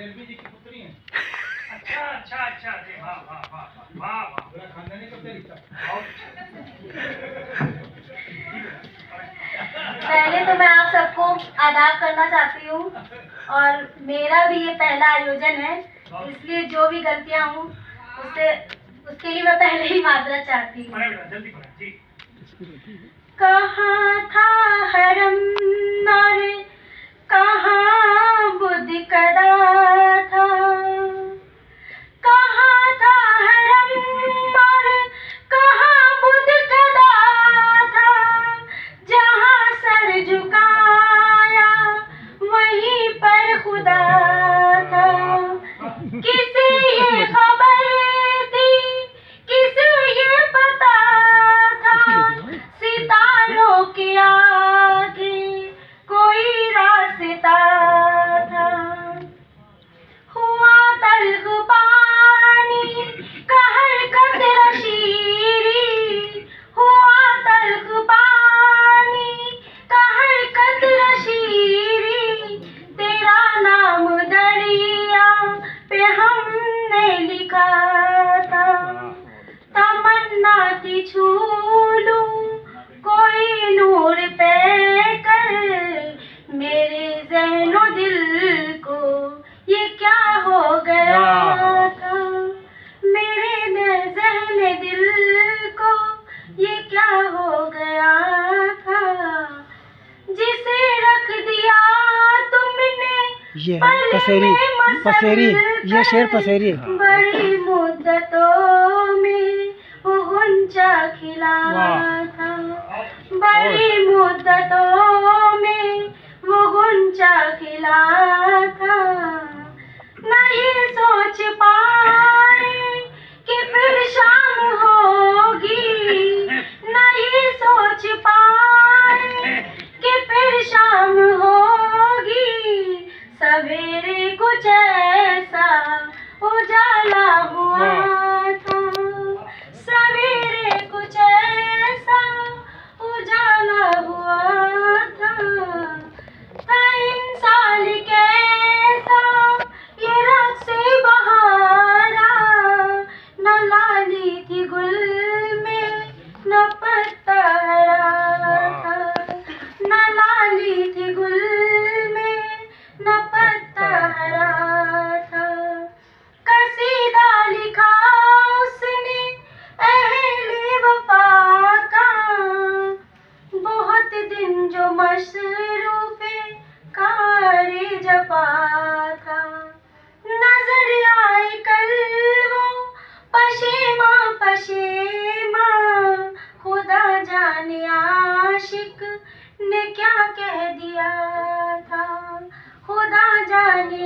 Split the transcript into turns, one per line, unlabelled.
बरेलवी जी की पुत्री हैं। अच्छा अच्छा अच्छा, वाह वाह वाह वाह वाह, पूरा खानदानी कब्जा रिश्ता।
पहले तो मैं आप सबको आदाब करना चाहती हूँ, और मेरा भी ये पहला आयोजन है, इसलिए जो भी गलतियाँ हूँ उसके लिए मैं पहले ही माजरत चाहती हूँ। कहाँ था हरम और कहाँ बुद्ध कदा था, कहाँ था हरम और कहाँ बुद्ध कदा था, जहाँ सर झुकाया वहीं पर खुदा था। किसे ये खबर थी, किसे ये पता था, सितारों के आगे कोई रास्ता था। हुआ तल्ख पानी का हर कतरा शीरी, हुआ तल्ख पानी का हर कतरा शीरी, तेरा नाम दरिया पे हमने लिखा था। तमन्ना थी छू लूं कोई नूर पे कर, मेरे ज़हनो दिल को ये क्या हो गया था, मेरे ज़हन दिल को ये क्या हो गया था, जिसे रख दिया तुमने
ये पसेरी, ये शेर पसेरी है।
बड़ी मुद्दतों में वो गुंजा खिला था, बड़ी मुद्दतों में वो गुंजा खिला था। नहीं सोच पाए कि फिर शाम होगी, नहीं सोच पाए कि फिर शाम होगी, सवेरे कुछ ऐसा उजाला हुआ था, सवेरे कुछ ऐसा उजाला हुआ था। इंसान कैसा ये रक्स बहारा, न लाली थी गुल में न पत्ता हरा था, न लाली थी गुल में न पत्ता हरा था। कसीदा लिखा उसने अहले वफा का, बहुत दिन जो मशरूफ़े कारे जफा था। नजर आए कल वो पशेमा पशेमा, खुदा जाने आशिक ने क्या कह दिया था, खुदा जाने